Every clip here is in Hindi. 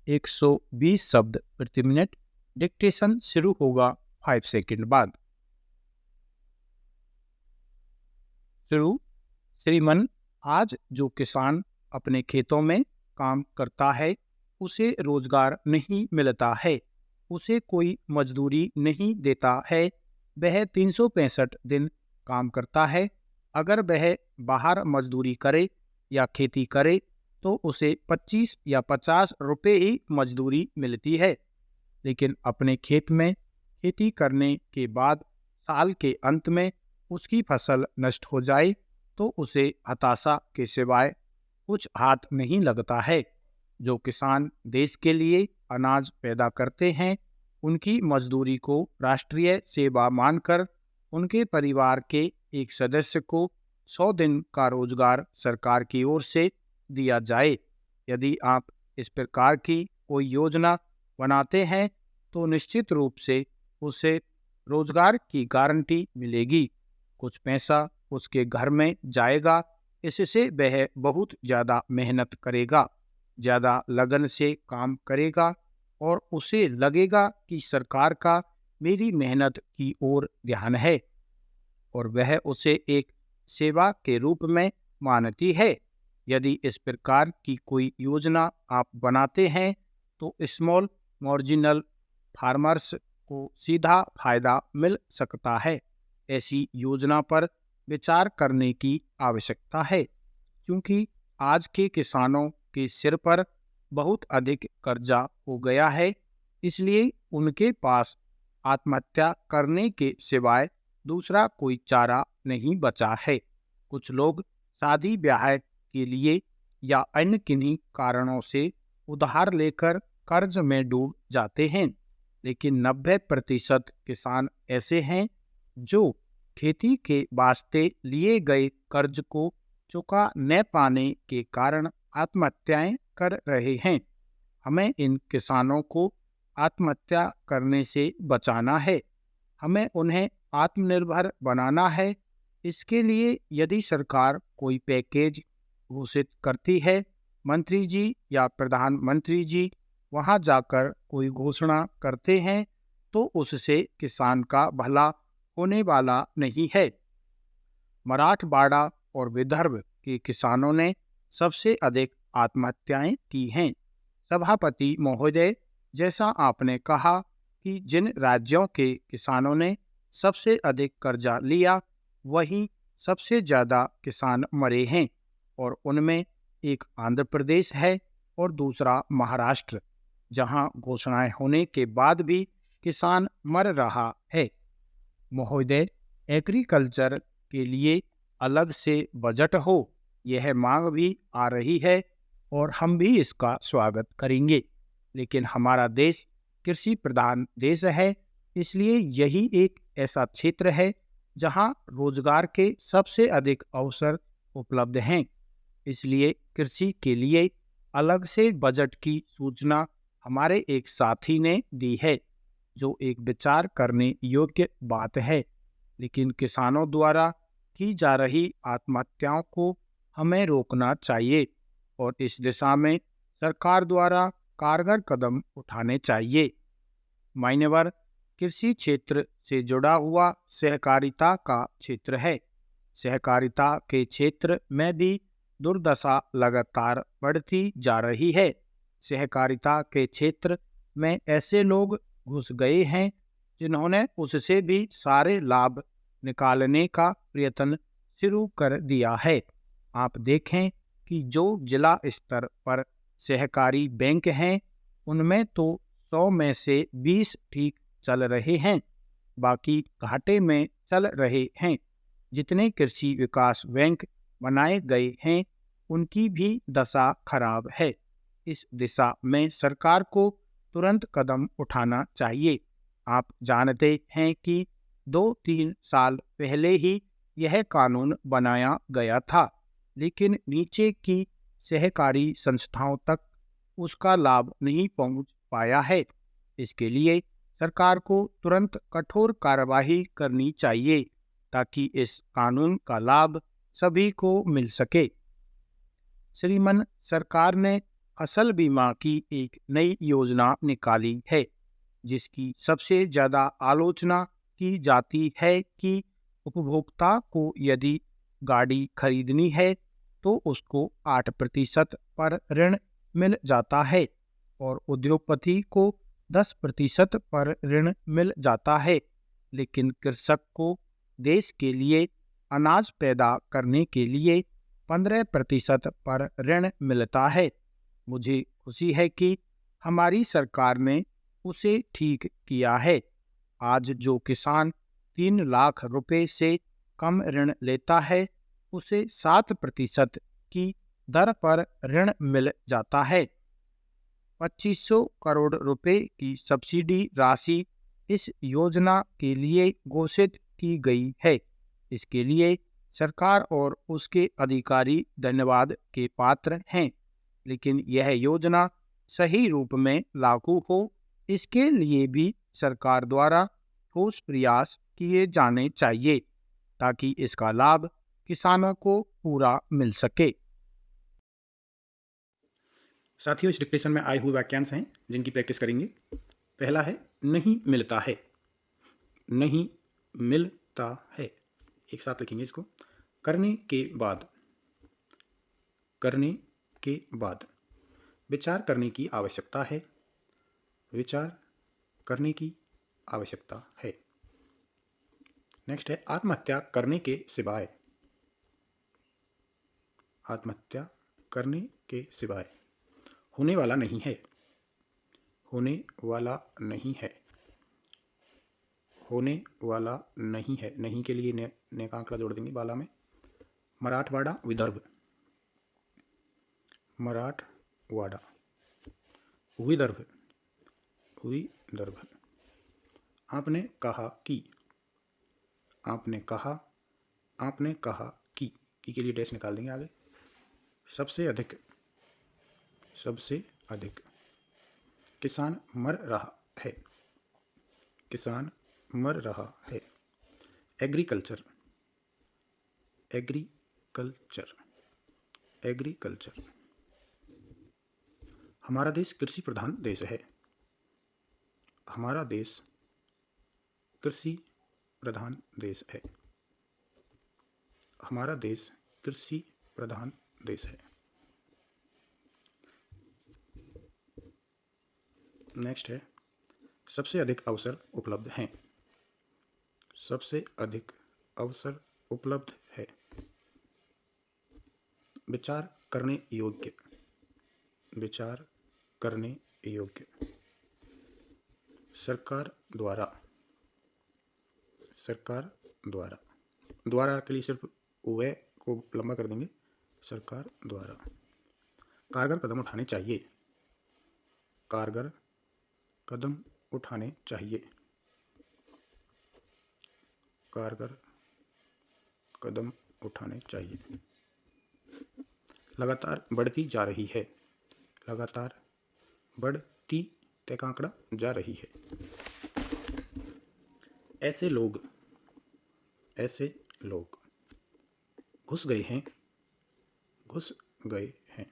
120 शब्द प्रति मिनट। डिक्टेशन शुरू होगा 5 सेकंड बाद। शुरू। श्रीमान, आज जो किसान अपने खेतों में काम करता है उसे रोजगार नहीं मिलता है, उसे कोई मजदूरी नहीं देता है। वह 365 दिन काम करता है। अगर वह बाहर मजदूरी करे या खेती करे तो उसे 25 या 50 रुपए ही मजदूरी मिलती है। लेकिन अपने खेत में खेती करने के बाद साल के अंत में उसकी फसल नष्ट हो जाए तो उसे हताशा के सिवाय कुछ हाथ नहीं लगता है। जो किसान देश के लिए अनाज पैदा करते हैं उनकी मजदूरी को राष्ट्रीय सेवा मानकर उनके परिवार के एक सदस्य को 100 दिन का रोजगार सरकार की ओर से दिया जाए। यदि आप इस प्रकार की कोई योजना बनाते हैं तो निश्चित रूप से उसे रोजगार की गारंटी मिलेगी। कुछ पैसा उसके घर में जाएगा, इससे वह बहुत ज़्यादा मेहनत करेगा, ज़्यादा लगन से काम करेगा और उसे लगेगा कि सरकार का मेरी मेहनत की ओर ध्यान है और वह उसे एक सेवा के रूप में मानती है। यदि इस प्रकार की कोई योजना आप बनाते हैं तो स्मॉल मार्जिनल फार्मर्स को सीधा फायदा मिल सकता है। ऐसी योजना पर विचार करने की आवश्यकता है क्योंकि आज के किसानों के सिर पर बहुत अधिक कर्जा हो गया है, इसलिए उनके पास आत्महत्या करने के सिवाय दूसरा कोई चारा नहीं बचा है। कुछ लोग शादी ब्याह के लिए या अन्य किन्हीं कारणों से उधार लेकर कर्ज में डूब जाते हैं, लेकिन 90% किसान ऐसे हैं जो खेती के वास्ते लिए गए कर्ज को चुका न पाने के कारण आत्महत्याएं कर रहे हैं। हमें इन किसानों को आत्महत्या करने से बचाना है। हमें उन्हें आत्मनिर्भर बनाना है। इसके लिए यदि सरकार कोई पैकेज घोषित करती है, मंत्री जी या प्रधानमंत्री जी वहां जाकर कोई घोषणा करते हैं तो उससे किसान का भला होने वाला नहीं है। मराठवाड़ा और विदर्भ के किसानों ने सबसे अधिक आत्महत्याएं की हैं। सभापति महोदय, जैसा आपने कहा कि जिन राज्यों के किसानों ने सबसे अधिक कर्जा लिया वहीं सबसे ज़्यादा किसान मरे हैं और उनमें एक आंध्र प्रदेश है और दूसरा महाराष्ट्र, जहां घोषणाएं होने के बाद भी किसान मर रहा है। महोदय, एग्रीकल्चर के लिए अलग से बजट हो, यह मांग भी आ रही है और हम भी इसका स्वागत करेंगे। लेकिन हमारा देश कृषि प्रधान देश है, इसलिए यही एक ऐसा क्षेत्र है जहां रोजगार के सबसे अधिक अवसर उपलब्ध हैं। इसलिए कृषि के लिए अलग से बजट की सूचना हमारे एक साथी ने दी है, जो एक विचार करने योग्य बात है। लेकिन किसानों द्वारा की जा रही आत्महत्याओं को हमें रोकना चाहिए और इस दिशा में सरकार द्वारा कारगर कदम उठाने चाहिए। मान्यवर, कृषि क्षेत्र से जुड़ा हुआ सहकारिता का क्षेत्र है। सहकारिता के क्षेत्र में भी दुर्दशा लगातार बढ़ती जा रही है। सहकारिता के क्षेत्र में ऐसे लोग घुस गए हैं जिन्होंने उससे भी सारे लाभ निकालने का प्रयत्न शुरू कर दिया है। आप देखें कि जो जिला स्तर पर सहकारी बैंक हैं उनमें तो 100 में से 20 ठीक चल रहे हैं, बाकी घाटे में चल रहे हैं। जितने कृषि विकास बैंक बनाए गए हैं उनकी भी दशा खराब है। इस दिशा में सरकार को तुरंत कदम उठाना चाहिए। आप जानते हैं कि 2-3 साल पहले ही यह कानून बनाया गया था, लेकिन नीचे की सहकारी संस्थाओं तक उसका लाभ नहीं पहुंच पाया है। इसके लिए सरकार को तुरंत कठोर कार्यवाही करनी चाहिए ताकि इस कानून का लाभ सभी को मिल सके। श्रीमान, सरकार ने फसल बीमा की एक नई योजना निकाली है, जिसकी सबसे ज़्यादा आलोचना की जाती है कि उपभोक्ता को यदि गाड़ी खरीदनी है तो उसको 8% पर ऋण मिल जाता है और उद्योगपति को 10% पर ऋण मिल जाता है, लेकिन कृषक को देश के लिए अनाज पैदा करने के लिए 15% पर ऋण मिलता है। मुझे खुशी है कि हमारी सरकार ने उसे ठीक किया है। आज जो किसान 3 लाख रुपए से कम ऋण लेता है, उसे 7% की दर पर ऋण मिल जाता है। 2500 करोड़ रुपए की सब्सिडी राशि इस योजना के लिए घोषित की गई है। इसके लिए सरकार और उसके अधिकारी धन्यवाद के पात्र हैं, लेकिन यह योजना सही रूप में लागू हो, इसके लिए भी सरकार द्वारा ठोस प्रयास किए जाने चाहिए ताकि इसका लाभ किसानों को पूरा मिल सके। साथियों, इस डिक्टेशन में आए हुए वाक्यांश हैं जिनकी प्रैक्टिस करेंगे। पहला है नहीं मिलता है। नहीं मिलता है, एक साथ लिखेंगे इसको। करने के बाद, करने के बाद, विचार करने की आवश्यकता है, विचार करने की आवश्यकता है। नेक्स्ट है आत्महत्या करने के सिवाय, आत्महत्या करने के सिवाय होने वाला नहीं है, होने वाला नहीं है, होने वाला नहीं है। नहीं के लिए ने का आंकड़ा जोड़ देंगे बाला में। मराठवाड़ा विदर्भ, मराठवाड़ा, विदर्भ, विदर्भ। आपने कहा कि, आपने कहा, आपने कहा कि के लिए डैश निकाल देंगे आगे। सबसे अधिक, सबसे अधिक। किसान मर रहा है, किसान मर रहा है। Agriculture, agriculture, agriculture. हमारा देश कृषि प्रधान देश है, हमारा देश कृषि प्रधान देश है, हमारा देश कृषि प्रधान देश है। नेक्स्ट है सबसे अधिक अवसर उपलब्ध हैं, सबसे अधिक अवसर उपलब्ध है। विचार करने योग्य, विचार करने योग्य। सरकार द्वारा, सरकार द्वारा, द्वारा के लिए सिर्फ वे को लंबा कर देंगे, सरकार द्वारा। कारगर कदम उठाने चाहिए, कारगर कदम उठाने चाहिए, कारगर कदम उठाने चाहिए। लगातार बढ़ती जा रही है, लगातार बढ़ती तय का आंकड़ा जा रही है। ऐसे लोग, ऐसे लोग घुस गए हैं, घुस गए हैं।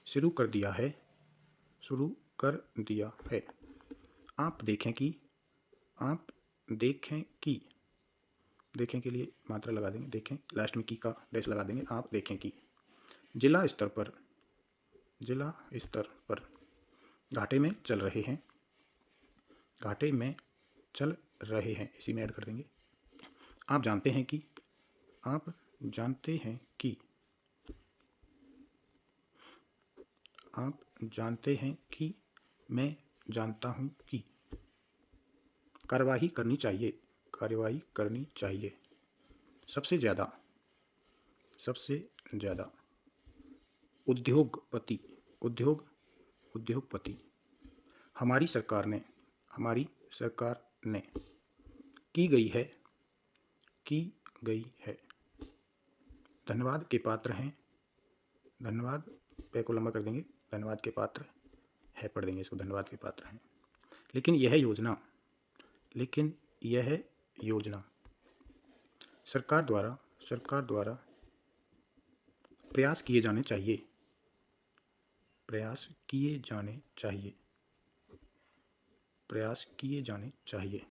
शुरू कर दिया है, शुरू कर दिया है। आप देखें कि, आप देखें कि, देखें के लिए मात्रा लगा देंगे, देखें लास्ट में की का डैश लगा देंगे। आप देखें कि जिला स्तर पर, जिला स्तर पर घाटे में चल रहे हैं, घाटे में चल रहे हैं, इसी में ऐड कर देंगे। आप जानते हैं कि, आप जानते हैं कि, आप जानते हैं कि, मैं जानता हूं कि। कार्यवाही करनी चाहिए, कार्यवाही करनी चाहिए। सबसे ज़्यादा, सबसे ज़्यादा। उद्योगपति, उद्योग, उद्योगपति। हमारी सरकार ने, हमारी सरकार ने की गई है, की गई है। धन्यवाद के पात्र हैं, धन्यवाद पे को लंबा कर देंगे, धन्यवाद के पात्र है पढ़ देंगे इसको, धन्यवाद के पात्र हैं। लेकिन यह योजना, लेकिन यह योजना सरकार द्वारा, सरकार द्वारा प्रयास किए जाने चाहिए, प्रयास किए जाने चाहिए। प्रयास किए जाने चाहिए।